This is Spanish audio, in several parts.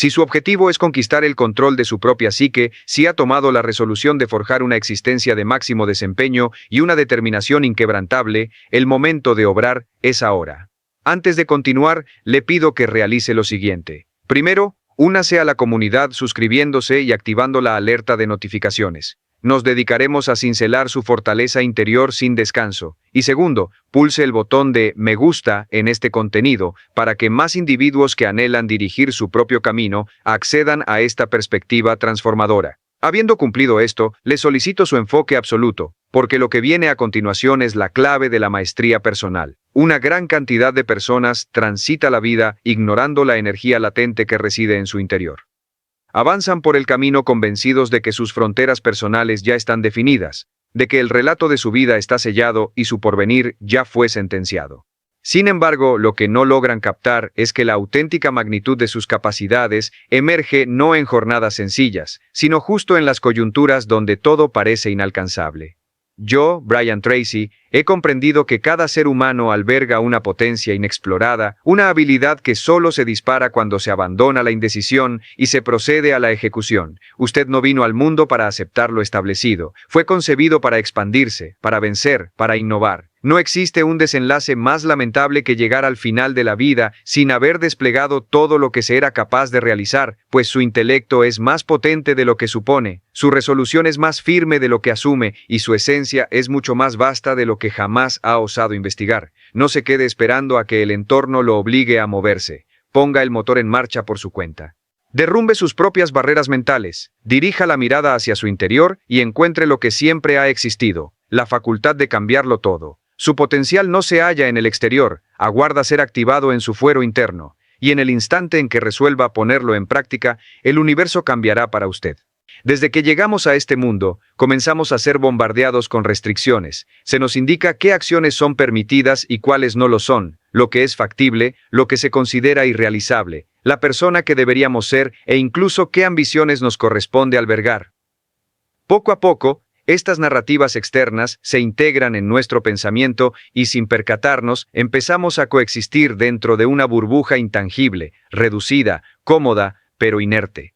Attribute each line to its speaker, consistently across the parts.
Speaker 1: Si su objetivo es conquistar el control de su propia psique, si ha tomado la resolución de forjar una existencia de máximo desempeño y una determinación inquebrantable, el momento de obrar es ahora. Antes de continuar, le pido que realice lo siguiente. Primero, únase a la comunidad suscribiéndose y activando la alerta de notificaciones. Nos dedicaremos a cincelar su fortaleza interior sin descanso. Y segundo, pulse el botón de me gusta en este contenido para que más individuos que anhelan dirigir su propio camino accedan a esta perspectiva transformadora. Habiendo cumplido esto, le solicito su enfoque absoluto, porque lo que viene a continuación es la clave de la maestría personal. Una gran cantidad de personas transita la vida ignorando la energía latente que reside en su interior. Avanzan por el camino convencidos de que sus fronteras personales ya están definidas, de que el relato de su vida está sellado y su porvenir ya fue sentenciado. Sin embargo, lo que no logran captar es que la auténtica magnitud de sus capacidades emerge no en jornadas sencillas, sino justo en las coyunturas donde todo parece inalcanzable. Yo, Brian Tracy, he comprendido que cada ser humano alberga una potencia inexplorada, una habilidad que solo se dispara cuando se abandona la indecisión y se procede a la ejecución. Usted no vino al mundo para aceptar lo establecido, fue concebido para expandirse, para vencer, para innovar. No existe un desenlace más lamentable que llegar al final de la vida sin haber desplegado todo lo que se era capaz de realizar, pues su intelecto es más potente de lo que supone, su resolución es más firme de lo que asume y su esencia es mucho más vasta de lo que jamás ha osado investigar. No se quede esperando a que el entorno lo obligue a moverse. Ponga el motor en marcha por su cuenta. Derrumbe sus propias barreras mentales, dirija la mirada hacia su interior y encuentre lo que siempre ha existido, la facultad de cambiarlo todo. Su potencial no se halla en el exterior, aguarda ser activado en su fuero interno, y en el instante en que resuelva ponerlo en práctica, el universo cambiará para usted. Desde que llegamos a este mundo, comenzamos a ser bombardeados con restricciones. Se nos indica qué acciones son permitidas y cuáles no lo son, lo que es factible, lo que se considera irrealizable, la persona que deberíamos ser e incluso qué ambiciones nos corresponde albergar. Poco a poco, estas narrativas externas se integran en nuestro pensamiento y sin percatarnos empezamos a coexistir dentro de una burbuja intangible, reducida, cómoda, pero inerte.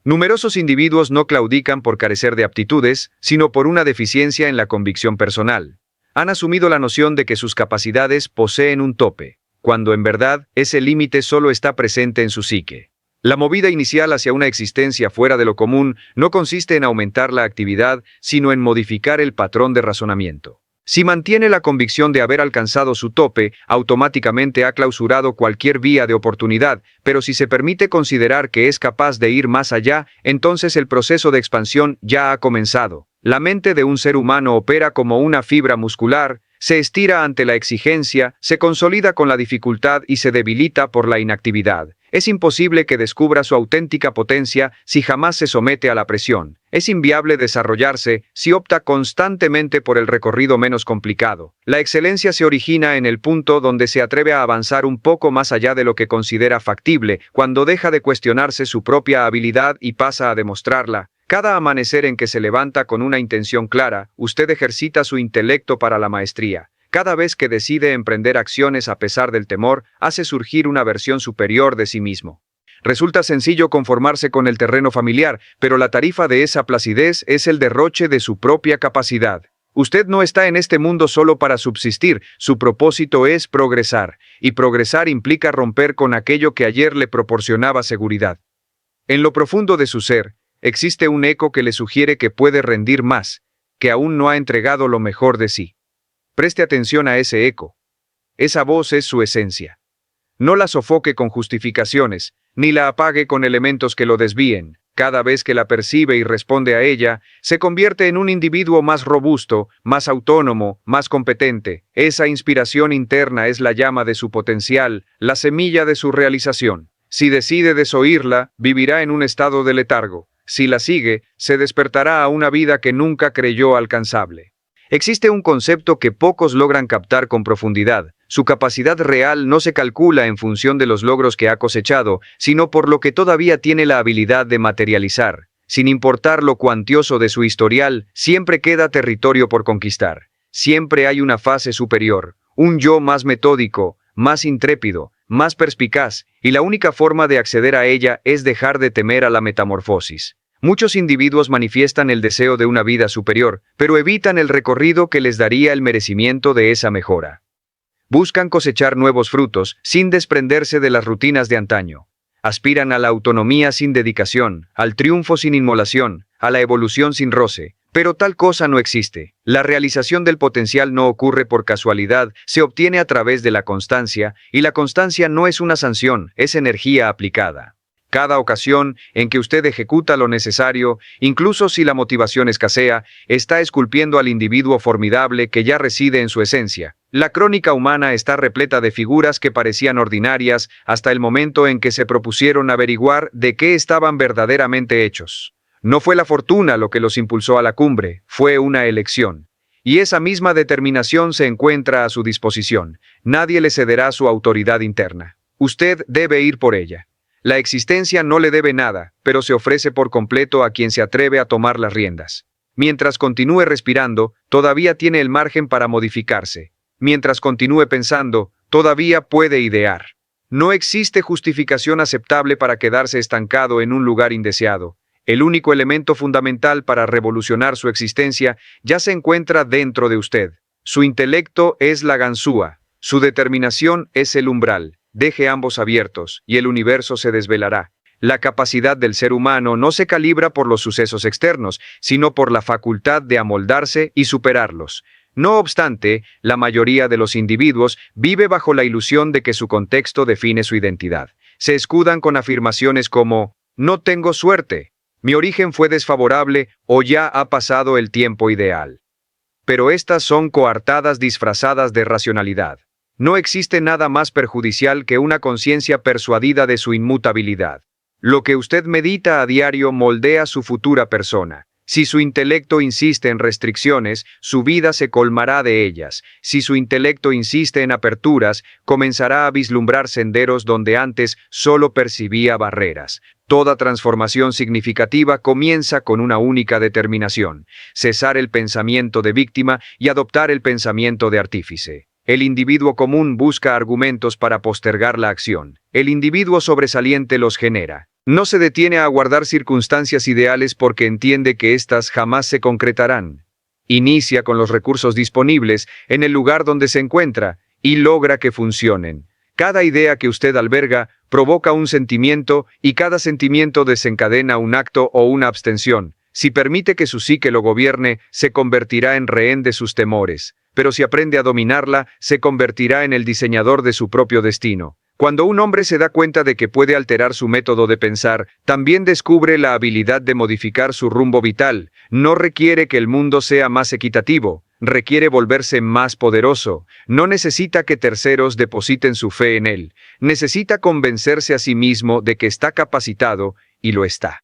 Speaker 1: Numerosos individuos no claudican por carecer de aptitudes, sino por una deficiencia en la convicción personal. Han asumido la noción de que sus capacidades poseen un tope, cuando en verdad ese límite solo está presente en su psique. La movida inicial hacia una existencia fuera de lo común no consiste en aumentar la actividad, sino en modificar el patrón de razonamiento. Si mantiene la convicción de haber alcanzado su tope, automáticamente ha clausurado cualquier vía de oportunidad, pero si se permite considerar que es capaz de ir más allá, entonces el proceso de expansión ya ha comenzado. La mente de un ser humano opera como una fibra muscular, se estira ante la exigencia, se consolida con la dificultad y se debilita por la inactividad. Es imposible que descubra su auténtica potencia si jamás se somete a la presión. Es inviable desarrollarse si opta constantemente por el recorrido menos complicado. La excelencia se origina en el punto donde se atreve a avanzar un poco más allá de lo que considera factible, cuando deja de cuestionarse su propia habilidad y pasa a demostrarla. Cada amanecer en que se levanta con una intención clara, usted ejercita su intelecto para la maestría. Cada vez que decide emprender acciones a pesar del temor, hace surgir una versión superior de sí mismo. Resulta sencillo conformarse con el terreno familiar, pero la tarifa de esa placidez es el derroche de su propia capacidad. Usted no está en este mundo solo para subsistir, su propósito es progresar, y progresar implica romper con aquello que ayer le proporcionaba seguridad. En lo profundo de su ser, existe un eco que le sugiere que puede rendir más, que aún no ha entregado lo mejor de sí. Preste atención a ese eco. Esa voz es su esencia. No la sofoque con justificaciones, ni la apague con elementos que lo desvíen. Cada vez que la percibe y responde a ella, se convierte en un individuo más robusto, más autónomo, más competente. Esa inspiración interna es la llama de su potencial, la semilla de su realización. Si decide desoírla, vivirá en un estado de letargo. Si la sigue, se despertará a una vida que nunca creyó alcanzable. Existe un concepto que pocos logran captar con profundidad. Su capacidad real no se calcula en función de los logros que ha cosechado, sino por lo que todavía tiene la habilidad de materializar. Sin importar lo cuantioso de su historial, siempre queda territorio por conquistar. Siempre hay una fase superior, un yo más metódico, más intrépido, más perspicaz, y la única forma de acceder a ella es dejar de temer a la metamorfosis. Muchos individuos manifiestan el deseo de una vida superior, pero evitan el recorrido que les daría el merecimiento de esa mejora. Buscan cosechar nuevos frutos, sin desprenderse de las rutinas de antaño. Aspiran a la autonomía sin dedicación, al triunfo sin inmolación, a la evolución sin roce. Pero tal cosa no existe. La realización del potencial no ocurre por casualidad, se obtiene a través de la constancia, y la constancia no es una sanción, es energía aplicada. Cada ocasión en que usted ejecuta lo necesario, incluso si la motivación escasea, está esculpiendo al individuo formidable que ya reside en su esencia. La crónica humana está repleta de figuras que parecían ordinarias hasta el momento en que se propusieron averiguar de qué estaban verdaderamente hechos. No fue la fortuna lo que los impulsó a la cumbre, fue una elección. Y esa misma determinación se encuentra a su disposición. Nadie le cederá su autoridad interna. Usted debe ir por ella. La existencia no le debe nada, pero se ofrece por completo a quien se atreve a tomar las riendas. Mientras continúe respirando, todavía tiene el margen para modificarse. Mientras continúe pensando, todavía puede idear. No existe justificación aceptable para quedarse estancado en un lugar indeseado. El único elemento fundamental para revolucionar su existencia ya se encuentra dentro de usted. Su intelecto es la ganzúa, su determinación es el umbral. Deje ambos abiertos, y el universo se desvelará. La capacidad del ser humano no se calibra por los sucesos externos, sino por la facultad de amoldarse y superarlos. No obstante, la mayoría de los individuos vive bajo la ilusión de que su contexto define su identidad. Se escudan con afirmaciones como, no tengo suerte, mi origen fue desfavorable o ya ha pasado el tiempo ideal. Pero estas son coartadas disfrazadas de racionalidad. No existe nada más perjudicial que una conciencia persuadida de su inmutabilidad. Lo que usted medita a diario moldea su futura persona. Si su intelecto insiste en restricciones, su vida se colmará de ellas. Si su intelecto insiste en aperturas, comenzará a vislumbrar senderos donde antes solo percibía barreras. Toda transformación significativa comienza con una única determinación: cesar el pensamiento de víctima y adoptar el pensamiento de artífice. El individuo común busca argumentos para postergar la acción. El individuo sobresaliente los genera. No se detiene a aguardar circunstancias ideales porque entiende que éstas jamás se concretarán. Inicia con los recursos disponibles en el lugar donde se encuentra y logra que funcionen. Cada idea que usted alberga provoca un sentimiento y cada sentimiento desencadena un acto o una abstención. Si permite que su psique lo gobierne, se convertirá en rehén de sus temores. Pero si aprende a dominarla, se convertirá en el diseñador de su propio destino. Cuando un hombre se da cuenta de que puede alterar su método de pensar, también descubre la habilidad de modificar su rumbo vital. No requiere que el mundo sea más equitativo, requiere volverse más poderoso. No necesita que terceros depositen su fe en él. Necesita convencerse a sí mismo de que está capacitado, y lo está.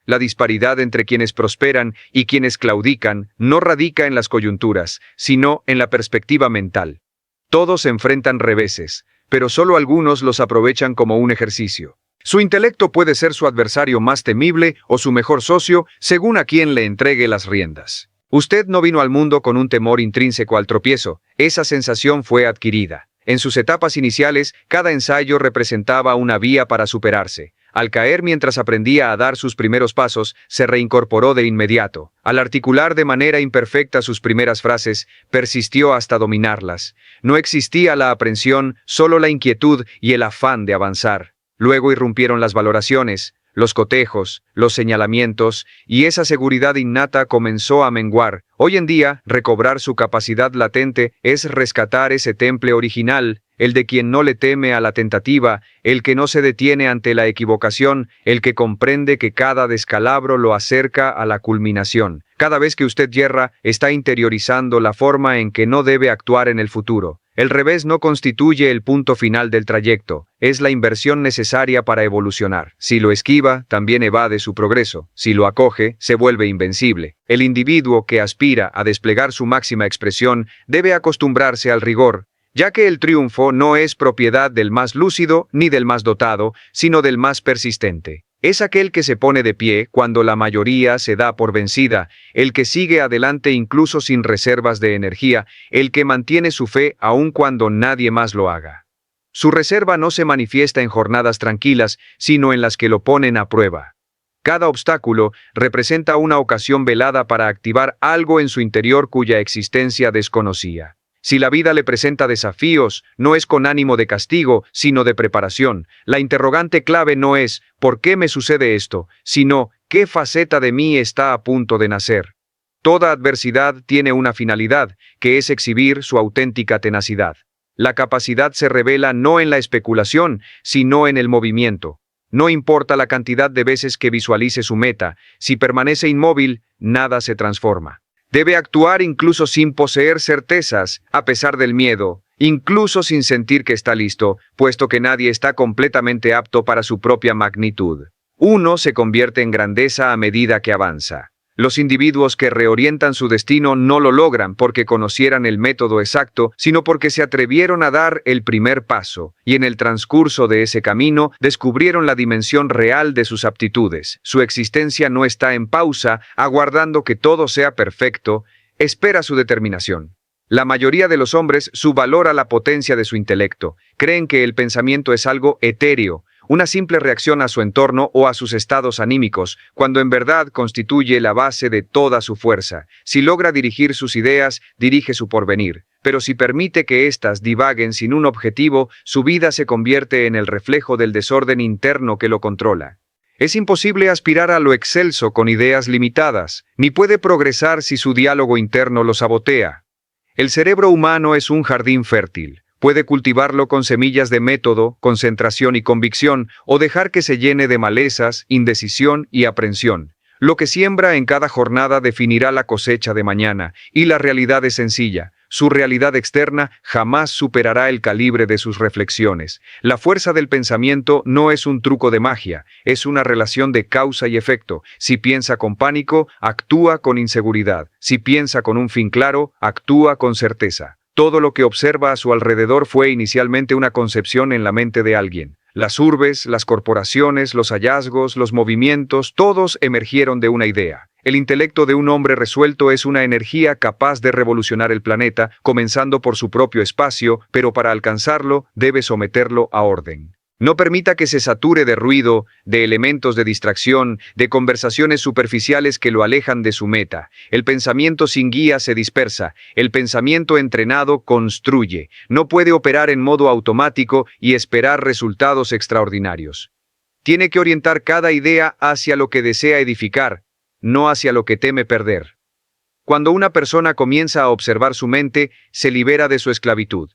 Speaker 1: La disparidad entre quienes prosperan y quienes claudican no radica en las coyunturas, sino en la perspectiva mental. Todos enfrentan reveses, pero solo algunos los aprovechan como un ejercicio. Su intelecto puede ser su adversario más temible o su mejor socio, según a quien le entregue las riendas. Usted no vino al mundo con un temor intrínseco al tropiezo, esa sensación fue adquirida. En sus etapas iniciales, cada ensayo representaba una vía para superarse. Al caer mientras aprendía a dar sus primeros pasos, se reincorporó de inmediato. Al articular de manera imperfecta sus primeras frases, persistió hasta dominarlas. No existía la aprensión, solo la inquietud y el afán de avanzar. Luego irrumpieron las valoraciones, los cotejos, los señalamientos, y esa seguridad innata comenzó a menguar. Hoy en día, recobrar su capacidad latente es rescatar ese temple original, el de quien no le teme a la tentativa, el que no se detiene ante la equivocación, el que comprende que cada descalabro lo acerca a la culminación. Cada vez que usted yerra, está interiorizando la forma en que no debe actuar en el futuro. El revés no constituye el punto final del trayecto, es la inversión necesaria para evolucionar. Si lo esquiva, también evade su progreso. Si lo acoge, se vuelve invencible. El individuo que aspira a desplegar su máxima expresión debe acostumbrarse al rigor, ya que el triunfo no es propiedad del más lúcido ni del más dotado, sino del más persistente. Es aquel que se pone de pie cuando la mayoría se da por vencida, el que sigue adelante incluso sin reservas de energía, el que mantiene su fe aun cuando nadie más lo haga. Su reserva no se manifiesta en jornadas tranquilas, sino en las que lo ponen a prueba. Cada obstáculo representa una ocasión velada para activar algo en su interior cuya existencia desconocía. Si la vida le presenta desafíos, no es con ánimo de castigo, sino de preparación. La interrogante clave no es ¿por qué me sucede esto?, sino ¿qué faceta de mí está a punto de nacer? Toda adversidad tiene una finalidad, que es exhibir su auténtica tenacidad. La capacidad se revela no en la especulación, sino en el movimiento. No importa la cantidad de veces que visualice su meta, si permanece inmóvil, nada se transforma. Debe actuar incluso sin poseer certezas, a pesar del miedo, incluso sin sentir que está listo, puesto que nadie está completamente apto para su propia magnitud. Uno se convierte en grandeza a medida que avanza. Los individuos que reorientan su destino no lo logran porque conocieran el método exacto, sino porque se atrevieron a dar el primer paso, y en el transcurso de ese camino descubrieron la dimensión real de sus aptitudes. Su existencia no está en pausa, aguardando que todo sea perfecto, espera su determinación. La mayoría de los hombres subvalora la potencia de su intelecto, creen que el pensamiento es algo etéreo, una simple reacción a su entorno o a sus estados anímicos, cuando en verdad constituye la base de toda su fuerza. Si logra dirigir sus ideas, dirige su porvenir. Pero si permite que éstas divaguen sin un objetivo, su vida se convierte en el reflejo del desorden interno que lo controla. Es imposible aspirar a lo excelso con ideas limitadas, ni puede progresar si su diálogo interno lo sabotea. El cerebro humano es un jardín fértil. Puede cultivarlo con semillas de método, concentración y convicción, o dejar que se llene de malezas, indecisión y aprensión. Lo que siembra en cada jornada definirá la cosecha de mañana, y la realidad es sencilla. Su realidad externa jamás superará el calibre de sus reflexiones. La fuerza del pensamiento no es un truco de magia, es una relación de causa y efecto. Si piensa con pánico, actúa con inseguridad. Si piensa con un fin claro, actúa con certeza. Todo lo que observa a su alrededor fue inicialmente una concepción en la mente de alguien. Las urbes, las corporaciones, los hallazgos, los movimientos, todos emergieron de una idea. El intelecto de un hombre resuelto es una energía capaz de revolucionar el planeta, comenzando por su propio espacio, pero para alcanzarlo debe someterlo a orden. No permita que se sature de ruido, de elementos de distracción, de conversaciones superficiales que lo alejan de su meta. El pensamiento sin guía se dispersa, el pensamiento entrenado construye. No puede operar en modo automático y esperar resultados extraordinarios. Tiene que orientar cada idea hacia lo que desea edificar, no hacia lo que teme perder. Cuando una persona comienza a observar su mente, se libera de su esclavitud.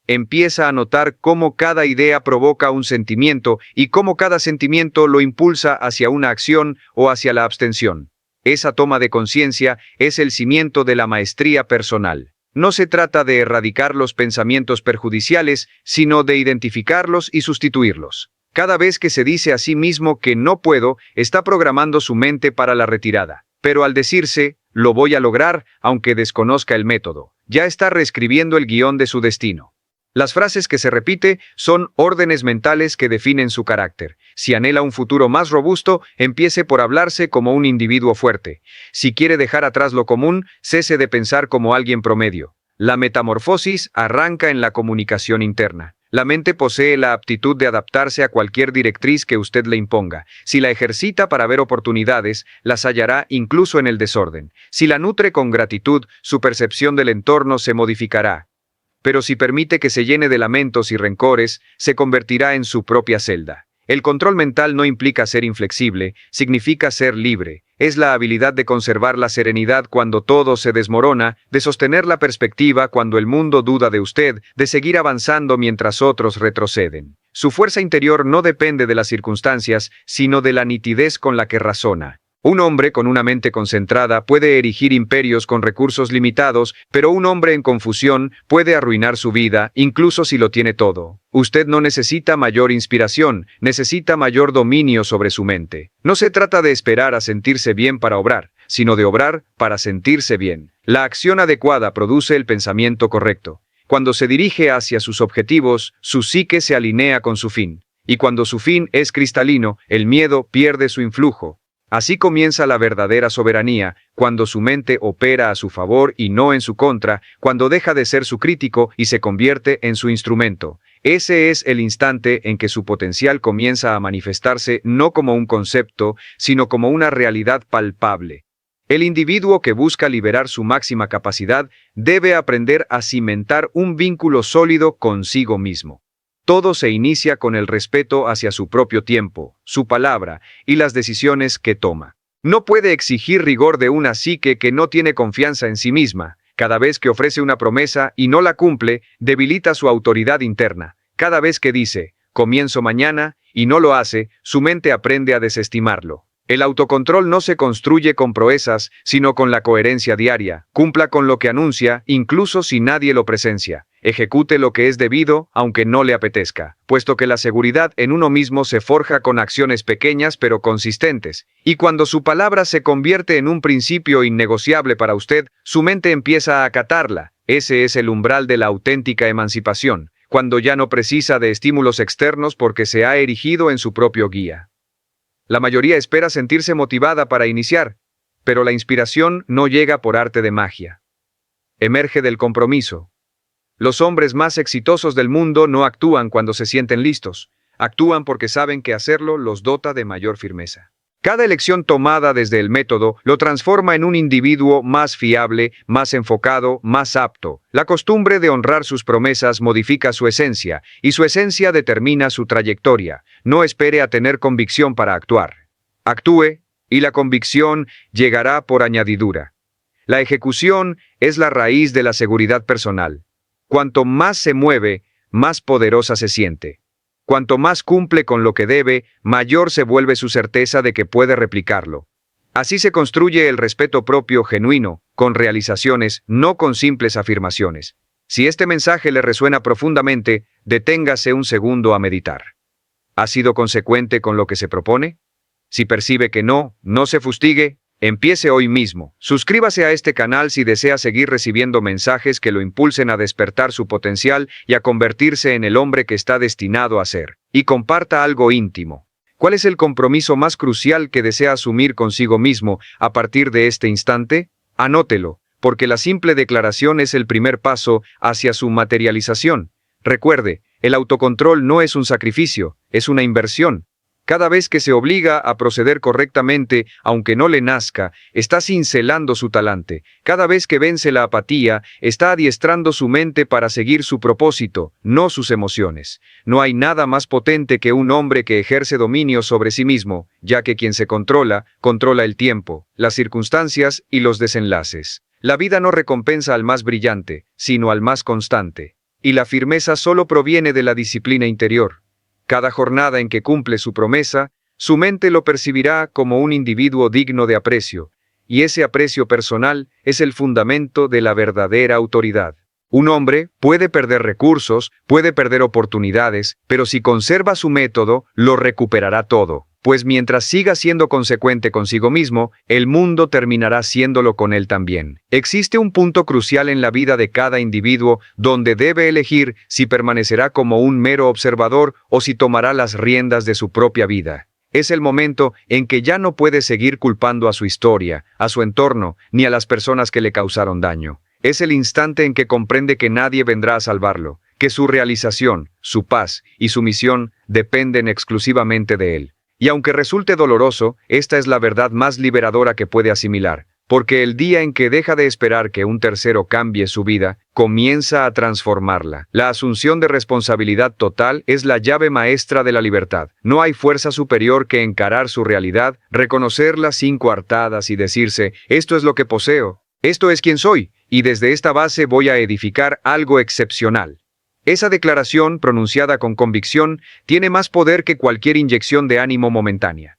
Speaker 1: Empieza a notar cómo cada idea provoca un sentimiento y cómo cada sentimiento lo impulsa hacia una acción o hacia la abstención. Esa toma de conciencia es el cimiento de la maestría personal. No se trata de erradicar los pensamientos perjudiciales, sino de identificarlos y sustituirlos. Cada vez que se dice a sí mismo que no puedo, está programando su mente para la retirada. Pero al decirse, lo voy a lograr, aunque desconozca el método, ya está reescribiendo el guión de su destino. Las frases que se repite son órdenes mentales que definen su carácter. Si anhela un futuro más robusto, empiece por hablarse como un individuo fuerte. Si quiere dejar atrás lo común, cese de pensar como alguien promedio. La metamorfosis arranca en la comunicación interna. La mente posee la aptitud de adaptarse a cualquier directriz que usted le imponga. Si la ejercita para ver oportunidades, las hallará incluso en el desorden. Si la nutre con gratitud, su percepción del entorno se modificará. Pero si permite que se llene de lamentos y rencores, se convertirá en su propia celda. El control mental no implica ser inflexible, significa ser libre. Es la habilidad de conservar la serenidad cuando todo se desmorona, de sostener la perspectiva cuando el mundo duda de usted, de seguir avanzando mientras otros retroceden. Su fuerza interior no depende de las circunstancias, sino de la nitidez con la que razona. Un hombre con una mente concentrada puede erigir imperios con recursos limitados, pero un hombre en confusión puede arruinar su vida, incluso si lo tiene todo. Usted no necesita mayor inspiración, necesita mayor dominio sobre su mente. No se trata de esperar a sentirse bien para obrar, sino de obrar para sentirse bien. La acción adecuada produce el pensamiento correcto. Cuando se dirige hacia sus objetivos, su psique se alinea con su fin. Y cuando su fin es cristalino, el miedo pierde su influjo. Así comienza la verdadera soberanía, cuando su mente opera a su favor y no en su contra, cuando deja de ser su crítico y se convierte en su instrumento. Ese es el instante en que su potencial comienza a manifestarse no como un concepto, sino como una realidad palpable. El individuo que busca liberar su máxima capacidad debe aprender a cimentar un vínculo sólido consigo mismo. Todo se inicia con el respeto hacia su propio tiempo, su palabra y las decisiones que toma. No puede exigir rigor de una psique que no tiene confianza en sí misma. Cada vez que ofrece una promesa y no la cumple, debilita su autoridad interna. Cada vez que dice, comienzo mañana, y no lo hace, su mente aprende a desestimarlo. El autocontrol no se construye con proezas, sino con la coherencia diaria. Cumpla con lo que anuncia, incluso si nadie lo presencia. Ejecute lo que es debido, aunque no le apetezca, puesto que la seguridad en uno mismo se forja con acciones pequeñas pero consistentes, y cuando su palabra se convierte en un principio innegociable para usted, su mente empieza a acatarla. Ese es el umbral de la auténtica emancipación, cuando ya no precisa de estímulos externos porque se ha erigido en su propio guía. La mayoría espera sentirse motivada para iniciar, pero la inspiración no llega por arte de magia. Emerge del compromiso. Los hombres más exitosos del mundo no actúan cuando se sienten listos, actúan porque saben que hacerlo los dota de mayor firmeza. Cada elección tomada desde el método lo transforma en un individuo más fiable, más enfocado, más apto. La costumbre de honrar sus promesas modifica su esencia, y su esencia determina su trayectoria. No espere a tener convicción para actuar. Actúe, y la convicción llegará por añadidura. La ejecución es la raíz de la seguridad personal. Cuanto más se mueve, más poderosa se siente. Cuanto más cumple con lo que debe, mayor se vuelve su certeza de que puede replicarlo. Así se construye el respeto propio genuino, con realizaciones, no con simples afirmaciones. Si este mensaje le resuena profundamente, deténgase un segundo a meditar. ¿Ha sido consecuente con lo que se propone? Si percibe que no, no se fustigue. Empiece hoy mismo. Suscríbase a este canal si desea seguir recibiendo mensajes que lo impulsen a despertar su potencial y a convertirse en el hombre que está destinado a ser. Y comparta algo íntimo. ¿Cuál es el compromiso más crucial que desea asumir consigo mismo a partir de este instante? Anótelo, porque la simple declaración es el primer paso hacia su materialización. Recuerde, el autocontrol no es un sacrificio, es una inversión. Cada vez que se obliga a proceder correctamente, aunque no le nazca, está cincelando su talante. Cada vez que vence la apatía, está adiestrando su mente para seguir su propósito, no sus emociones. No hay nada más potente que un hombre que ejerce dominio sobre sí mismo, ya que quien se controla, controla el tiempo, las circunstancias y los desenlaces. La vida no recompensa al más brillante, sino al más constante. Y la firmeza solo proviene de la disciplina interior. Cada jornada en que cumple su promesa, su mente lo percibirá como un individuo digno de aprecio, y ese aprecio personal es el fundamento de la verdadera autoridad. Un hombre puede perder recursos, puede perder oportunidades, pero si conserva su método, lo recuperará todo, pues mientras siga siendo consecuente consigo mismo, el mundo terminará siéndolo con él también. Existe un punto crucial en la vida de cada individuo donde debe elegir si permanecerá como un mero observador o si tomará las riendas de su propia vida. Es el momento en que ya no puede seguir culpando a su historia, a su entorno, ni a las personas que le causaron daño. Es el instante en que comprende que nadie vendrá a salvarlo, que su realización, su paz y su misión dependen exclusivamente de él. Y aunque resulte doloroso, esta es la verdad más liberadora que puede asimilar, porque el día en que deja de esperar que un tercero cambie su vida, comienza a transformarla. La asunción de responsabilidad total es la llave maestra de la libertad. No hay fuerza superior que encarar su realidad, reconocerla sin coartadas y decirse, esto es lo que poseo, esto es quien soy, y desde esta base voy a edificar algo excepcional. Esa declaración, pronunciada con convicción, tiene más poder que cualquier inyección de ánimo momentánea.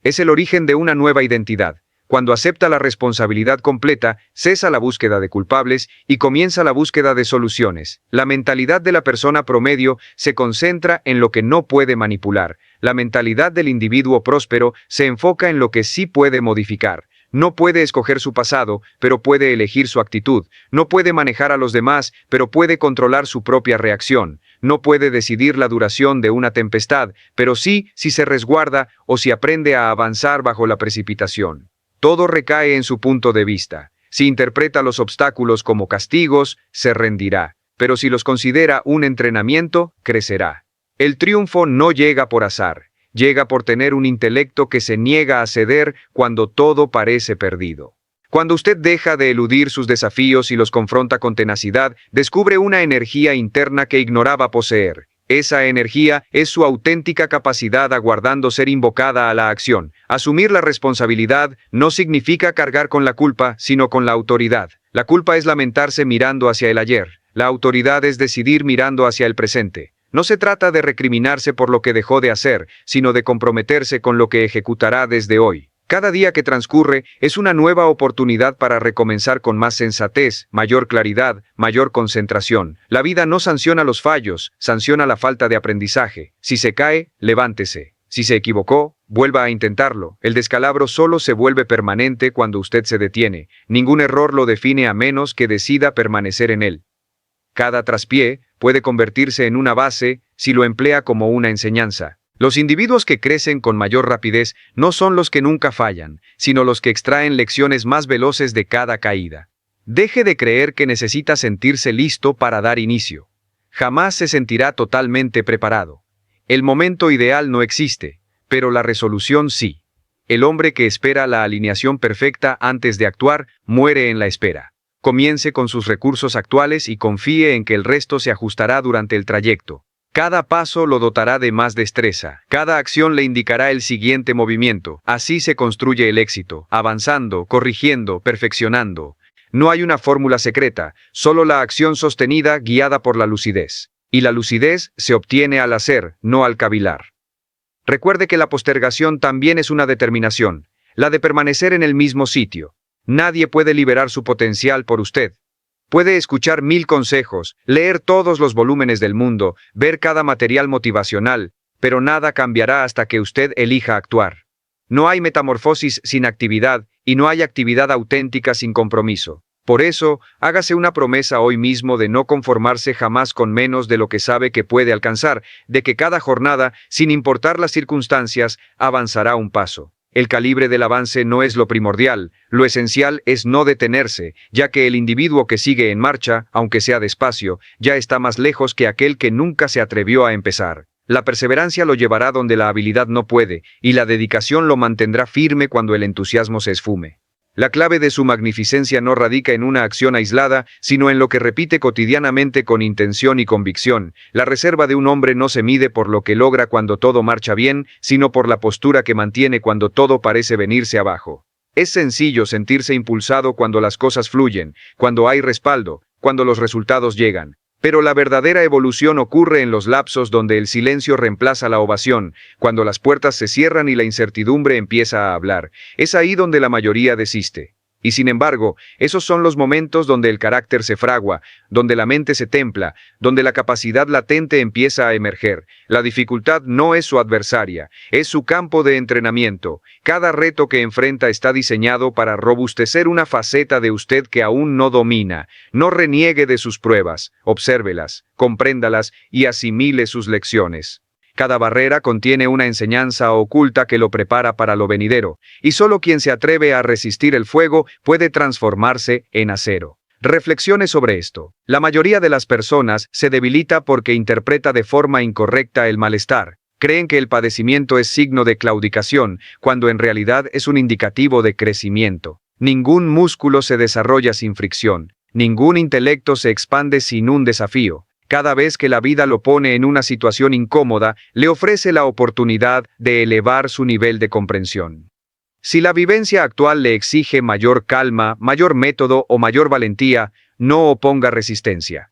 Speaker 1: Es el origen de una nueva identidad. Cuando acepta la responsabilidad completa, cesa la búsqueda de culpables y comienza la búsqueda de soluciones. La mentalidad de la persona promedio se concentra en lo que no puede manipular. La mentalidad del individuo próspero se enfoca en lo que sí puede modificar. No puede escoger su pasado, pero puede elegir su actitud. No puede manejar a los demás, pero puede controlar su propia reacción. No puede decidir la duración de una tempestad, pero sí si se resguarda o si aprende a avanzar bajo la precipitación. Todo recae en su punto de vista. Si interpreta los obstáculos como castigos, se rendirá. pero si los considera un entrenamiento, crecerá. El triunfo no llega por azar, llega por tener un intelecto que se niega a ceder cuando todo parece perdido. Cuando usted deja de eludir sus desafíos y los confronta con tenacidad, descubre una energía interna que ignoraba poseer. Esa energía es su auténtica capacidad aguardando ser invocada a la acción. Asumir la responsabilidad no significa cargar con la culpa, sino con la autoridad. La culpa es lamentarse mirando hacia el ayer. La autoridad es decidir mirando hacia el presente. No se trata de recriminarse por lo que dejó de hacer, sino de comprometerse con lo que ejecutará desde hoy. Cada día que transcurre es una nueva oportunidad para recomenzar con más sensatez, mayor claridad, mayor concentración. La vida no sanciona los fallos, sanciona la falta de aprendizaje. Si se cae, levántese. Si se equivocó, vuelva a intentarlo. El descalabro solo se vuelve permanente cuando usted se detiene. Ningún error lo define a menos que decida permanecer en él. Cada traspié puede convertirse en una base si lo emplea como una enseñanza. Los individuos que crecen con mayor rapidez no son los que nunca fallan, sino los que extraen lecciones más veloces de cada caída. Deje de creer que necesita sentirse listo para dar inicio. Jamás se sentirá totalmente preparado. El momento ideal no existe, pero la resolución sí. El hombre que espera la alineación perfecta antes de actuar muere en la espera. Comience con sus recursos actuales y confíe en que el resto se ajustará durante el trayecto. Cada paso lo dotará de más destreza. Cada acción le indicará el siguiente movimiento. Así se construye el éxito, avanzando, corrigiendo, perfeccionando. No hay una fórmula secreta, solo la acción sostenida guiada por la lucidez. Y la lucidez se obtiene al hacer, no al cavilar. Recuerde que la postergación también es una determinación, la de permanecer en el mismo sitio. Nadie puede liberar su potencial por usted. Puede escuchar 1000 consejos, leer todos los volúmenes del mundo, ver cada material motivacional, pero nada cambiará hasta que usted elija actuar. No hay metamorfosis sin actividad y no hay actividad auténtica sin compromiso. Por eso, hágase una promesa hoy mismo de no conformarse jamás con menos de lo que sabe que puede alcanzar, de que cada jornada, sin importar las circunstancias, avanzará un paso. El calibre del avance no es lo primordial, lo esencial es no detenerse, ya que el individuo que sigue en marcha, aunque sea despacio, ya está más lejos que aquel que nunca se atrevió a empezar. La perseverancia lo llevará donde la habilidad no puede, y la dedicación lo mantendrá firme cuando el entusiasmo se esfume. La clave de su magnificencia no radica en una acción aislada, sino en lo que repite cotidianamente con intención y convicción. La reserva de un hombre no se mide por lo que logra cuando todo marcha bien, sino por la postura que mantiene cuando todo parece venirse abajo. Es sencillo sentirse impulsado cuando las cosas fluyen, cuando hay respaldo, cuando los resultados llegan. Pero la verdadera evolución ocurre en los lapsos donde el silencio reemplaza la ovación, cuando las puertas se cierran y la incertidumbre empieza a hablar. Es ahí donde la mayoría desiste. Y sin embargo, esos son los momentos donde el carácter se fragua, donde la mente se templa, donde la capacidad latente empieza a emerger. La dificultad no es su adversaria, es su campo de entrenamiento. Cada reto que enfrenta está diseñado para robustecer una faceta de usted que aún no domina. No reniegue de sus pruebas, obsérvelas, compréndalas y asimile sus lecciones. Cada barrera contiene una enseñanza oculta que lo prepara para lo venidero, y solo quien se atreve a resistir el fuego puede transformarse en acero. Reflexione sobre esto. La mayoría de las personas se debilita porque interpreta de forma incorrecta el malestar. Creen que el padecimiento es signo de claudicación, cuando en realidad es un indicativo de crecimiento. Ningún músculo se desarrolla sin fricción. Ningún intelecto se expande sin un desafío. Cada vez que la vida lo pone en una situación incómoda, le ofrece la oportunidad de elevar su nivel de comprensión. Si la vivencia actual le exige mayor calma, mayor método o mayor valentía, no oponga resistencia.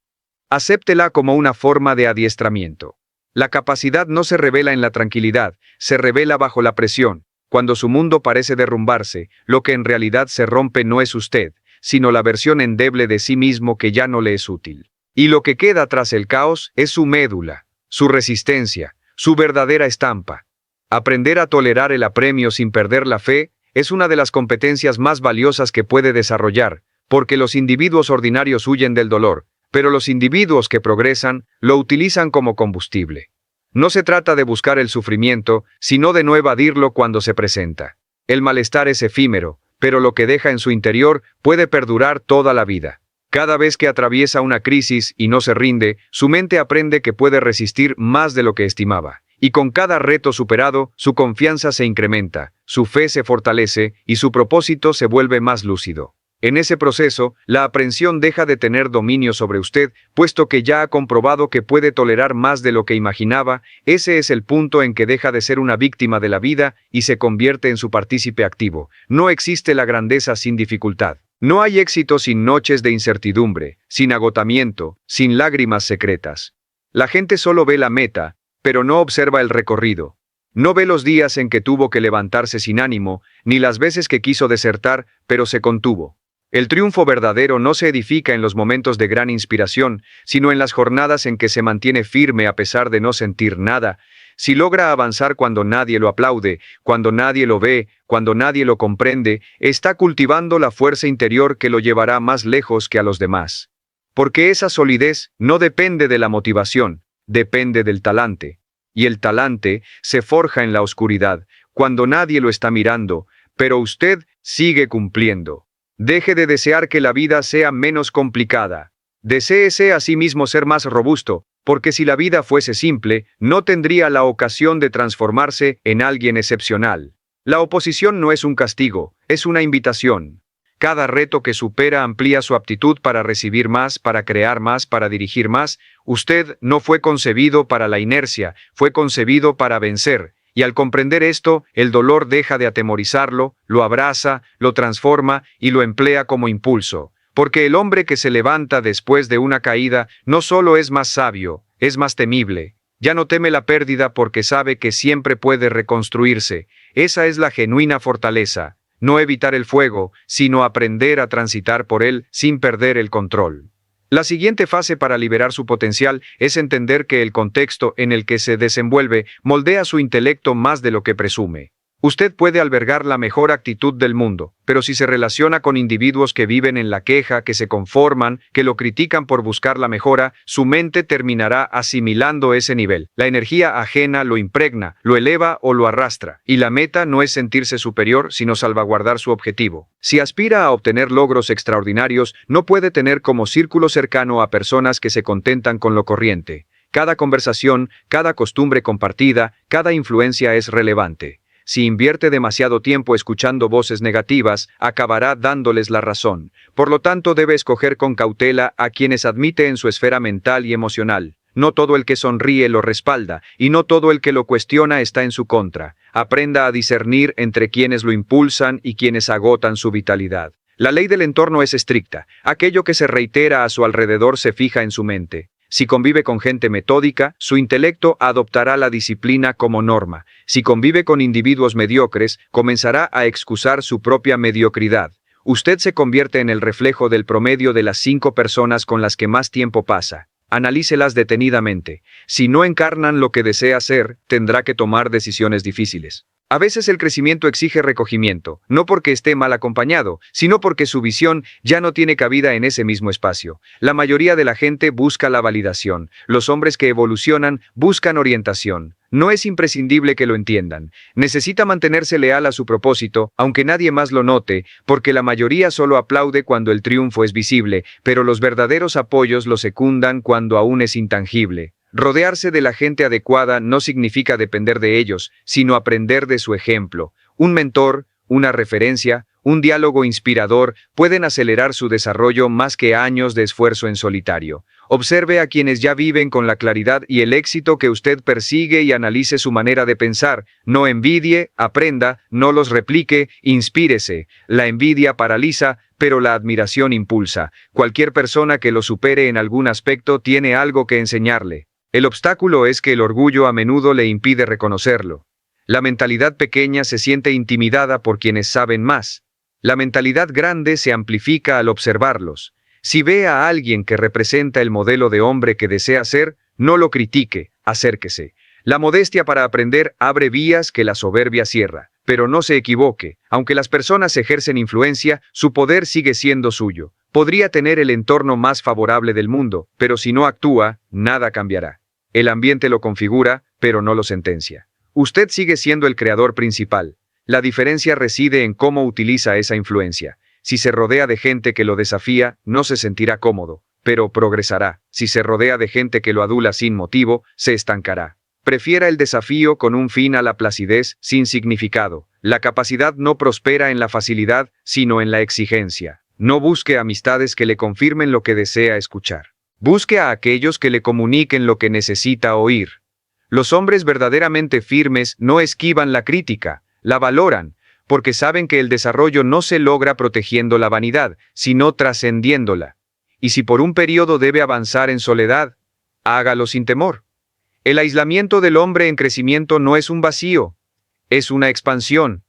Speaker 1: Acéptela como una forma de adiestramiento. La capacidad no se revela en la tranquilidad, se revela bajo la presión. Cuando su mundo parece derrumbarse, lo que en realidad se rompe no es usted, sino la versión endeble de sí mismo que ya no le es útil. Y lo que queda tras el caos es su médula, su resistencia, su verdadera estampa. Aprender a tolerar el apremio sin perder la fe es una de las competencias más valiosas que puede desarrollar, porque los individuos ordinarios huyen del dolor, pero los individuos que progresan lo utilizan como combustible. No se trata de buscar el sufrimiento, sino de no evadirlo cuando se presenta. El malestar es efímero, pero lo que deja en su interior puede perdurar toda la vida. Cada vez que atraviesa una crisis y no se rinde, su mente aprende que puede resistir más de lo que estimaba. Y con cada reto superado, su confianza se incrementa, su fe se fortalece y su propósito se vuelve más lúcido. En ese proceso, la aprensión deja de tener dominio sobre usted, puesto que ya ha comprobado que puede tolerar más de lo que imaginaba. Ese es el punto en que deja de ser una víctima de la vida y se convierte en su partícipe activo. No existe la grandeza sin dificultad. No hay éxito sin noches de incertidumbre, sin agotamiento, sin lágrimas secretas. La gente solo ve la meta, pero no observa el recorrido. No ve los días en que tuvo que levantarse sin ánimo, ni las veces que quiso desertar, pero se contuvo. El triunfo verdadero no se edifica en los momentos de gran inspiración, sino en las jornadas en que se mantiene firme a pesar de no sentir nada. Si logra avanzar cuando nadie lo aplaude, cuando nadie lo ve, cuando nadie lo comprende, está cultivando la fuerza interior que lo llevará más lejos que a los demás. Porque esa solidez no depende de la motivación, depende del talante. Y el talante se forja en la oscuridad, cuando nadie lo está mirando, pero usted sigue cumpliendo. Deje de desear que la vida sea menos complicada. Deséese a sí mismo ser más robusto, porque si la vida fuese simple, no tendría la ocasión de transformarse en alguien excepcional. La oposición no es un castigo, es una invitación. Cada reto que supera amplía su aptitud para recibir más, para crear más, para dirigir más. Usted no fue concebido para la inercia, fue concebido para vencer. Y al comprender esto, el dolor deja de atemorizarlo, lo abraza, lo transforma y lo emplea como impulso. Porque el hombre que se levanta después de una caída no solo es más sabio, es más temible. Ya no teme la pérdida porque sabe que siempre puede reconstruirse. Esa es la genuina fortaleza. No evitar el fuego, sino aprender a transitar por él sin perder el control. La siguiente fase para liberar su potencial es entender que el contexto en el que se desenvuelve moldea su intelecto más de lo que presume. Usted puede albergar la mejor actitud del mundo, pero si se relaciona con individuos que viven en la queja, que se conforman, que lo critican por buscar la mejora, su mente terminará asimilando ese nivel. La energía ajena lo impregna, lo eleva o lo arrastra, y la meta no es sentirse superior, sino salvaguardar su objetivo. Si aspira a obtener logros extraordinarios, no puede tener como círculo cercano a personas que se contentan con lo corriente. Cada conversación, cada costumbre compartida, cada influencia es relevante. Si invierte demasiado tiempo escuchando voces negativas, acabará dándoles la razón. Por lo tanto, debe escoger con cautela a quienes admite en su esfera mental y emocional. No todo el que sonríe lo respalda, y no todo el que lo cuestiona está en su contra. Aprenda a discernir entre quienes lo impulsan y quienes agotan su vitalidad. La ley del entorno es estricta. Aquello que se reitera a su alrededor se fija en su mente. Si convive con gente metódica, su intelecto adoptará la disciplina como norma. Si convive con individuos mediocres, comenzará a excusar su propia mediocridad. Usted se convierte en el reflejo del promedio de las 5 personas con las que más tiempo pasa. Analícelas detenidamente. Si no encarnan lo que desea ser, tendrá que tomar decisiones difíciles. A veces el crecimiento exige recogimiento, no porque esté mal acompañado, sino porque su visión ya no tiene cabida en ese mismo espacio. La mayoría de la gente busca la validación. Los hombres que evolucionan buscan orientación. No es imprescindible que lo entiendan. Necesita mantenerse leal a su propósito, aunque nadie más lo note, porque la mayoría solo aplaude cuando el triunfo es visible, pero los verdaderos apoyos lo secundan cuando aún es intangible. Rodearse de la gente adecuada no significa depender de ellos, sino aprender de su ejemplo. Un mentor, una referencia, un diálogo inspirador pueden acelerar su desarrollo más que años de esfuerzo en solitario. Observe a quienes ya viven con la claridad y el éxito que usted persigue y analice su manera de pensar. No envidie, aprenda, no los replique, inspírese. La envidia paraliza, pero la admiración impulsa. Cualquier persona que lo supere en algún aspecto tiene algo que enseñarle. El obstáculo es que el orgullo a menudo le impide reconocerlo. La mentalidad pequeña se siente intimidada por quienes saben más. La mentalidad grande se amplifica al observarlos. Si ve a alguien que representa el modelo de hombre que desea ser, no lo critique, acérquese. La modestia para aprender abre vías que la soberbia cierra. Pero no se equivoque, aunque las personas ejercen influencia, su poder sigue siendo suyo. Podría tener el entorno más favorable del mundo, pero si no actúa, nada cambiará. El ambiente lo configura, pero no lo sentencia. Usted sigue siendo el creador principal. La diferencia reside en cómo utiliza esa influencia. Si se rodea de gente que lo desafía, no se sentirá cómodo, pero progresará. Si se rodea de gente que lo adula sin motivo, se estancará. Prefiera el desafío con un fin a la placidez sin significado. La capacidad no prospera en la facilidad, sino en la exigencia. No busque amistades que le confirmen lo que desea escuchar. Busque a aquellos que le comuniquen lo que necesita oír. Los hombres verdaderamente firmes no esquivan la crítica, la valoran, porque saben que el desarrollo no se logra protegiendo la vanidad, sino trascendiéndola. Y si por un periodo debe avanzar en soledad, hágalo sin temor. El aislamiento del hombre en crecimiento no es un vacío, es una expansión.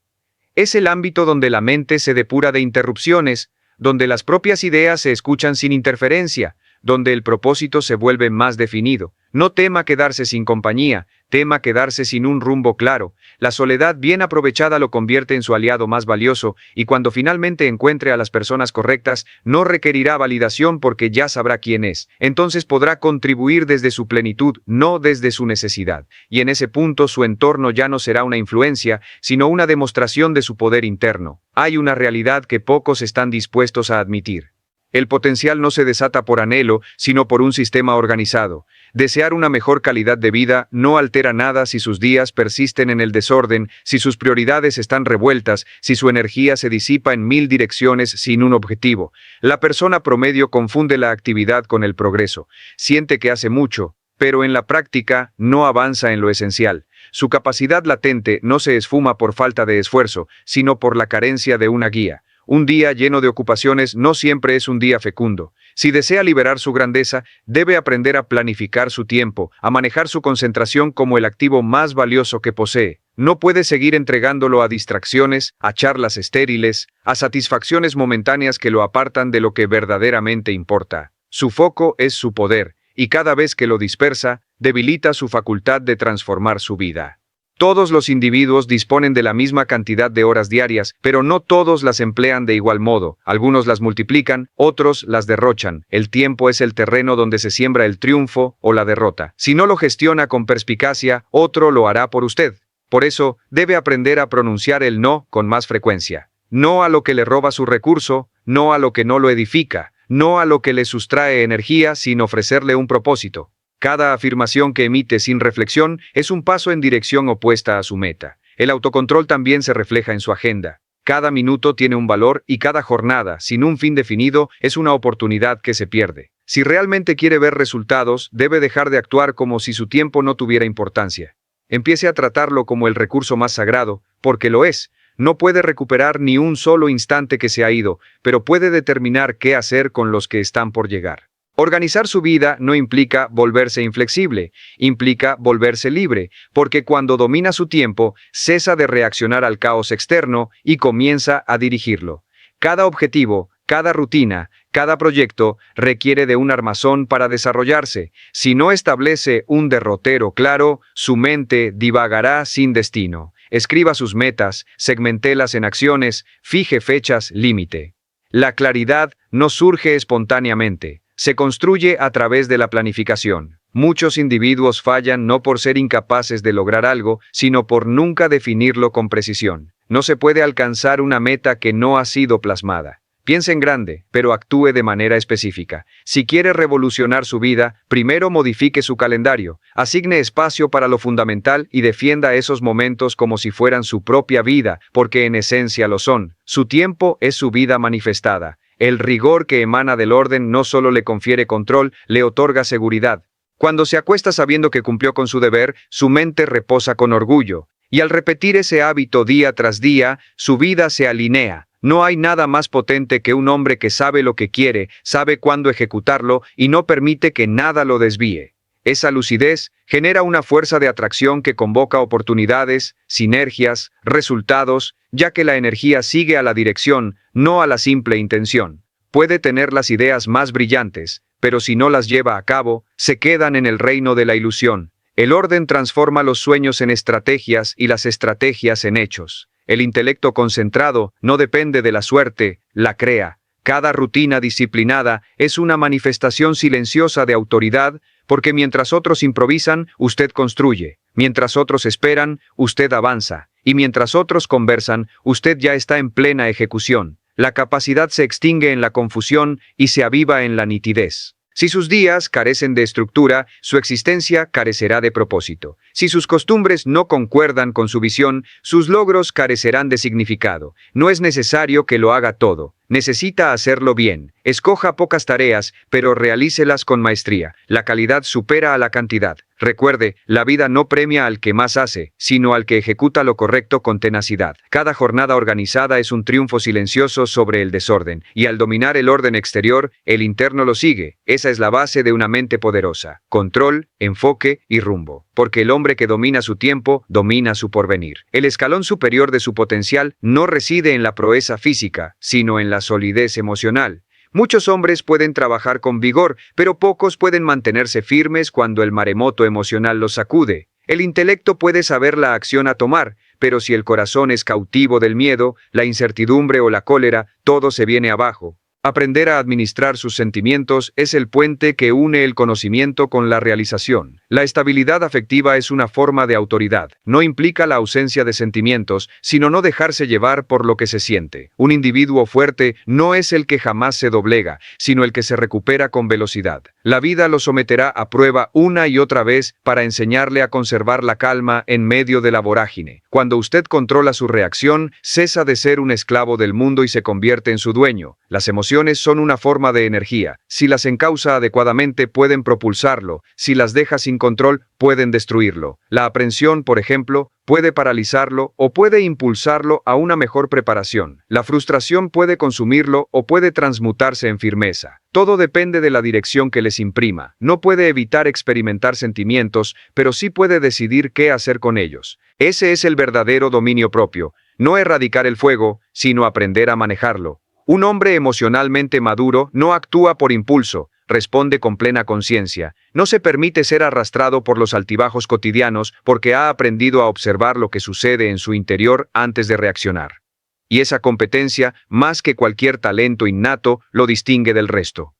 Speaker 1: Es el ámbito donde la mente se depura de interrupciones, donde las propias ideas se escuchan sin interferencia, donde el propósito se vuelve más definido. No tema quedarse sin compañía, tema quedarse sin un rumbo claro. La soledad bien aprovechada lo convierte en su aliado más valioso, y cuando finalmente encuentre a las personas correctas, no requerirá validación porque ya sabrá quién es. Entonces podrá contribuir desde su plenitud, no desde su necesidad. Y en ese punto su entorno ya no será una influencia, sino una demostración de su poder interno. Hay una realidad que pocos están dispuestos a admitir. El potencial no se desata por anhelo, sino por un sistema organizado. Desear una mejor calidad de vida no altera nada si sus días persisten en el desorden, si sus prioridades están revueltas, si su energía se disipa en 1000 direcciones sin un objetivo. La persona promedio confunde la actividad con el progreso. Siente que hace mucho, pero en la práctica no avanza en lo esencial. Su capacidad latente no se esfuma por falta de esfuerzo, sino por la carencia de una guía. Un día lleno de ocupaciones no siempre es un día fecundo. Si desea liberar su grandeza, debe aprender a planificar su tiempo, a manejar su concentración como el activo más valioso que posee. No puede seguir entregándolo a distracciones, a charlas estériles, a satisfacciones momentáneas que lo apartan de lo que verdaderamente importa. Su foco es su poder, y cada vez que lo dispersa, debilita su facultad de transformar su vida. Todos los individuos disponen de la misma cantidad de horas diarias, pero no todos las emplean de igual modo. Algunos las multiplican, otros las derrochan. El tiempo es el terreno donde se siembra el triunfo o la derrota. Si no lo gestiona con perspicacia, otro lo hará por usted. Por eso, debe aprender a pronunciar el no con más frecuencia. No a lo que le roba su recurso, no a lo que no lo edifica, no a lo que le sustrae energía sin ofrecerle un propósito. Cada afirmación que emite sin reflexión es un paso en dirección opuesta a su meta. El autocontrol también se refleja en su agenda. Cada minuto tiene un valor y cada jornada, sin un fin definido, es una oportunidad que se pierde. Si realmente quiere ver resultados, debe dejar de actuar como si su tiempo no tuviera importancia. Empiece a tratarlo como el recurso más sagrado, porque lo es. No puede recuperar ni un solo instante que se ha ido, pero puede determinar qué hacer con los que están por llegar. Organizar su vida no implica volverse inflexible, implica volverse libre, porque cuando domina su tiempo, cesa de reaccionar al caos externo y comienza a dirigirlo. Cada objetivo, cada rutina, cada proyecto requiere de un armazón para desarrollarse. Si no establece un derrotero claro, su mente divagará sin destino. Escriba sus metas, segmentélas en acciones, fije fechas límite. La claridad no surge espontáneamente. Se construye a través de la planificación. Muchos individuos fallan no por ser incapaces de lograr algo, sino por nunca definirlo con precisión. No se puede alcanzar una meta que no ha sido plasmada. Piense en grande, pero actúe de manera específica. Si quiere revolucionar su vida, primero modifique su calendario, asigne espacio para lo fundamental y defienda esos momentos como si fueran su propia vida, porque en esencia lo son. Su tiempo es su vida manifestada. El rigor que emana del orden no solo le confiere control, le otorga seguridad. Cuando se acuesta sabiendo que cumplió con su deber, su mente reposa con orgullo. Y al repetir ese hábito día tras día, su vida se alinea. No hay nada más potente que un hombre que sabe lo que quiere, sabe cuándo ejecutarlo y no permite que nada lo desvíe. Esa lucidez genera una fuerza de atracción que convoca oportunidades, sinergias, resultados, ya que la energía sigue a la dirección, no a la simple intención. Puede tener las ideas más brillantes, pero si no las lleva a cabo, se quedan en el reino de la ilusión. El orden transforma los sueños en estrategias y las estrategias en hechos. El intelecto concentrado no depende de la suerte, la crea. Cada rutina disciplinada es una manifestación silenciosa de autoridad, porque mientras otros improvisan, usted construye. Mientras otros esperan, usted avanza. Y mientras otros conversan, usted ya está en plena ejecución. La capacidad se extingue en la confusión y se aviva en la nitidez. Si sus días carecen de estructura, su existencia carecerá de propósito. Si sus costumbres no concuerdan con su visión, sus logros carecerán de significado. No es necesario que lo haga todo. Necesita hacerlo bien. Escoja pocas tareas, pero realícelas con maestría. La calidad supera a la cantidad. Recuerde, la vida no premia al que más hace, sino al que ejecuta lo correcto con tenacidad. Cada jornada organizada es un triunfo silencioso sobre el desorden, y al dominar el orden exterior, el interno lo sigue. Esa es la base de una mente poderosa. Control, enfoque y rumbo. Porque el hombre que domina su tiempo, domina su porvenir. El escalón superior de su potencial no reside en la proeza física, sino en la solidez emocional. Muchos hombres pueden trabajar con vigor, pero pocos pueden mantenerse firmes cuando el maremoto emocional los sacude. El intelecto puede saber la acción a tomar, pero si el corazón es cautivo del miedo, la incertidumbre o la cólera, todo se viene abajo. Aprender a administrar sus sentimientos es el puente que une el conocimiento con la realización. La estabilidad afectiva es una forma de autoridad. No implica la ausencia de sentimientos, sino no dejarse llevar por lo que se siente. Un individuo fuerte no es el que jamás se doblega, sino el que se recupera con velocidad. La vida lo someterá a prueba una y otra vez para enseñarle a conservar la calma en medio de la vorágine. Cuando usted controla su reacción, cesa de ser un esclavo del mundo y se convierte en su dueño. Las emociones son una forma de energía. Si las encausa adecuadamente, pueden propulsarlo. Si las deja sin control, pueden destruirlo. La aprensión, por ejemplo, puede paralizarlo o puede impulsarlo a una mejor preparación. La frustración puede consumirlo o puede transmutarse en firmeza. Todo depende de la dirección que les imprima. No puede evitar experimentar sentimientos, pero sí puede decidir qué hacer con ellos. Ese es el verdadero dominio propio. No erradicar el fuego, sino aprender a manejarlo. Un hombre emocionalmente maduro no actúa por impulso, responde con plena conciencia. No se permite ser arrastrado por los altibajos cotidianos porque ha aprendido a observar lo que sucede en su interior antes de reaccionar. Y esa competencia, más que cualquier talento innato, lo distingue del resto.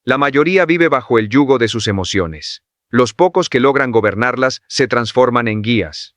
Speaker 1: La mayoría vive bajo el yugo de sus emociones. Los pocos que logran gobernarlas se transforman en guías.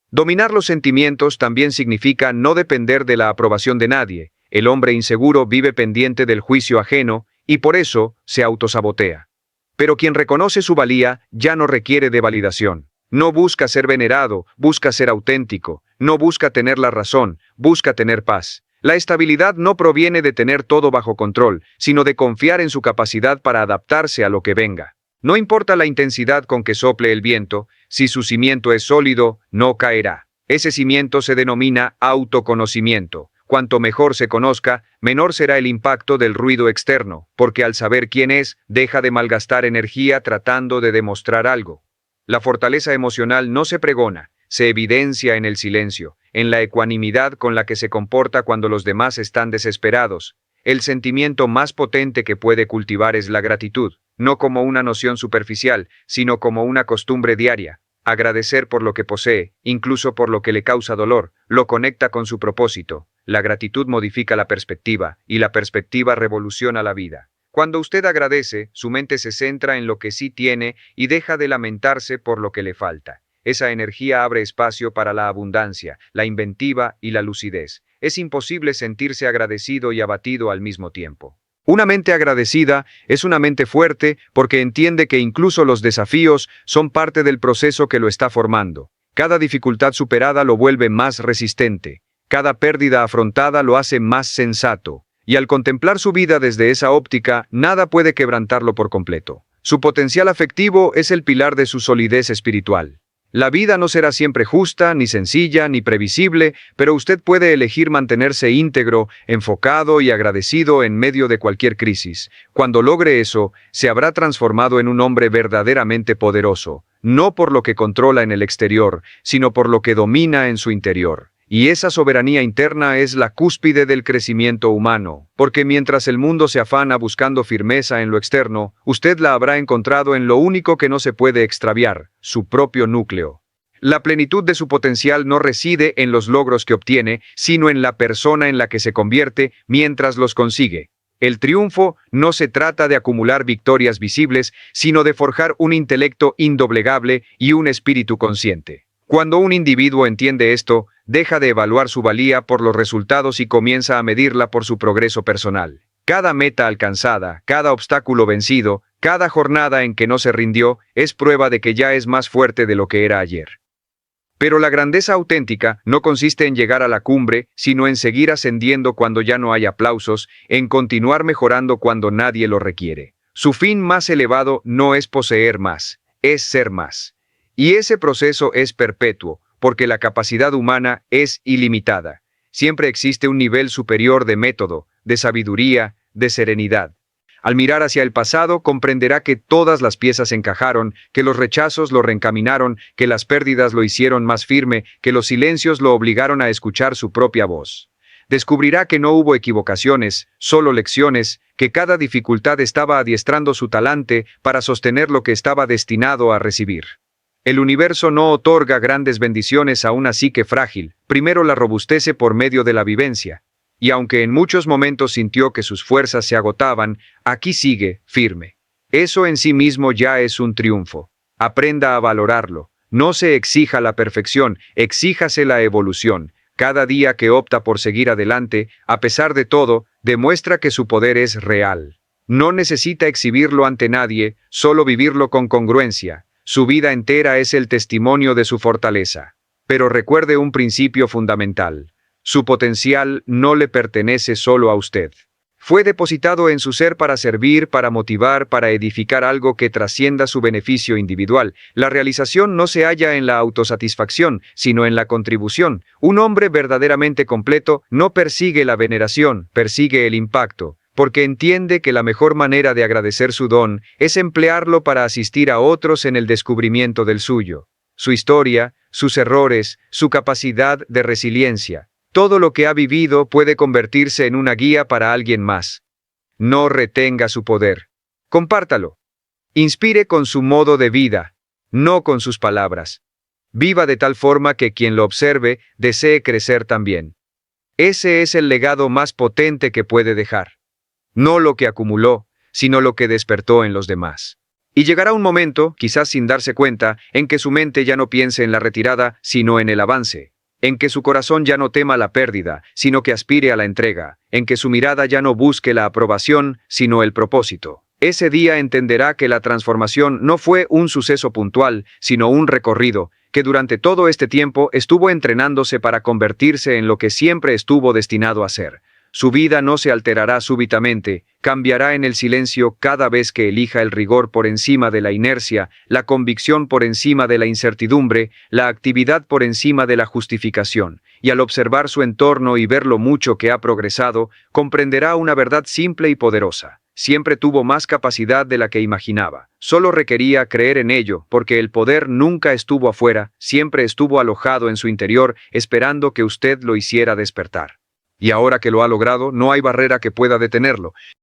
Speaker 1: Dominar los sentimientos también significa no depender de la aprobación de nadie. El hombre inseguro vive pendiente del juicio ajeno y por eso se autosabotea. Pero quien reconoce su valía ya no requiere de validación. No busca ser venerado, busca ser auténtico. No busca tener la razón, busca tener paz. La estabilidad no proviene de tener todo bajo control, sino de confiar en su capacidad para adaptarse a lo que venga. No importa la intensidad con que sople el viento, si su cimiento es sólido, no caerá. Ese cimiento se denomina autoconocimiento. Cuanto mejor se conozca, menor será el impacto del ruido externo, porque al saber quién es, deja de malgastar energía tratando de demostrar algo. La fortaleza emocional no se pregona, se evidencia en el silencio, en la ecuanimidad con la que se comporta cuando los demás están desesperados. El sentimiento más potente que puede cultivar es la gratitud, no como una noción superficial, sino como una costumbre diaria. Agradecer por lo que posee, incluso por lo que le causa dolor, lo conecta con su propósito. La gratitud modifica la perspectiva, y la perspectiva revoluciona la vida. Cuando usted agradece, su mente se centra en lo que sí tiene y deja de lamentarse por lo que le falta. Esa energía abre espacio para la abundancia, la inventiva y la lucidez. Es imposible sentirse agradecido y abatido al mismo tiempo. Una mente agradecida es una mente fuerte porque entiende que incluso los desafíos son parte del proceso que lo está formando. Cada dificultad superada lo vuelve más resistente. Cada pérdida afrontada lo hace más sensato. Y al contemplar su vida desde esa óptica, nada puede quebrantarlo por completo. Su potencial afectivo es el pilar de su solidez espiritual. La vida no será siempre justa, ni sencilla, ni previsible, pero usted puede elegir mantenerse íntegro, enfocado y agradecido en medio de cualquier crisis. Cuando logre eso, se habrá transformado en un hombre verdaderamente poderoso, no por lo que controla en el exterior, sino por lo que domina en su interior. Y esa soberanía interna es la cúspide del crecimiento humano, porque mientras el mundo se afana buscando firmeza en lo externo, usted la habrá encontrado en lo único que no se puede extraviar, su propio núcleo. La plenitud de su potencial no reside en los logros que obtiene, sino en la persona en la que se convierte mientras los consigue. El triunfo no se trata de acumular victorias visibles, sino de forjar un intelecto indoblegable y un espíritu consciente. Cuando un individuo entiende esto, deja de evaluar su valía por los resultados y comienza a medirla por su progreso personal. Cada meta alcanzada, cada obstáculo vencido, cada jornada en que no se rindió, es prueba de que ya es más fuerte de lo que era ayer. Pero la grandeza auténtica no consiste en llegar a la cumbre, sino en seguir ascendiendo cuando ya no hay aplausos, en continuar mejorando cuando nadie lo requiere. Su fin más elevado no es poseer más, es ser más. Y ese proceso es perpetuo, porque la capacidad humana es ilimitada. Siempre existe un nivel superior de método, de sabiduría, de serenidad. Al mirar hacia el pasado, comprenderá que todas las piezas encajaron, que los rechazos lo reencaminaron, que las pérdidas lo hicieron más firme, que los silencios lo obligaron a escuchar su propia voz. Descubrirá que no hubo equivocaciones, solo lecciones, que cada dificultad estaba adiestrando su talante para sostener lo que estaba destinado a recibir. El universo no otorga grandes bendiciones a una psique frágil, primero la robustece por medio de la vivencia. Y aunque en muchos momentos sintió que sus fuerzas se agotaban, aquí sigue, firme. Eso en sí mismo ya es un triunfo. Aprenda a valorarlo. No se exija la perfección, exíjase la evolución. Cada día que opta por seguir adelante, a pesar de todo, demuestra que su poder es real. No necesita exhibirlo ante nadie, solo vivirlo con congruencia. Su vida entera es el testimonio de su fortaleza. Pero recuerde un principio fundamental. Su potencial no le pertenece solo a usted. Fue depositado en su ser para servir, para motivar, para edificar algo que trascienda su beneficio individual. La realización no se halla en la autosatisfacción, sino en la contribución. Un hombre verdaderamente completo no persigue la veneración, persigue el impacto, porque entiende que la mejor manera de agradecer su don es emplearlo para asistir a otros en el descubrimiento del suyo. Su historia, sus errores, su capacidad de resiliencia. Todo lo que ha vivido puede convertirse en una guía para alguien más. No retenga su poder. Compártalo. Inspire con su modo de vida, no con sus palabras. Viva de tal forma que quien lo observe desee crecer también. Ese es el legado más potente que puede dejar. No lo que acumuló, sino lo que despertó en los demás. Y llegará un momento, quizás sin darse cuenta, en que su mente ya no piense en la retirada, sino en el avance. En que su corazón ya no tema la pérdida, sino que aspire a la entrega, en que su mirada ya no busque la aprobación, sino el propósito. Ese día entenderá que la transformación no fue un suceso puntual, sino un recorrido, que durante todo este tiempo estuvo entrenándose para convertirse en lo que siempre estuvo destinado a ser. Su vida no se alterará súbitamente, cambiará en el silencio cada vez que elija el rigor por encima de la inercia, la convicción por encima de la incertidumbre, la actividad por encima de la justificación, y al observar su entorno y ver lo mucho que ha progresado, comprenderá una verdad simple y poderosa. Siempre tuvo más capacidad de la que imaginaba. Solo requería creer en ello, porque el poder nunca estuvo afuera, siempre estuvo alojado en su interior, esperando que usted lo hiciera despertar. Y ahora que lo ha logrado, no hay barrera que pueda detenerlo.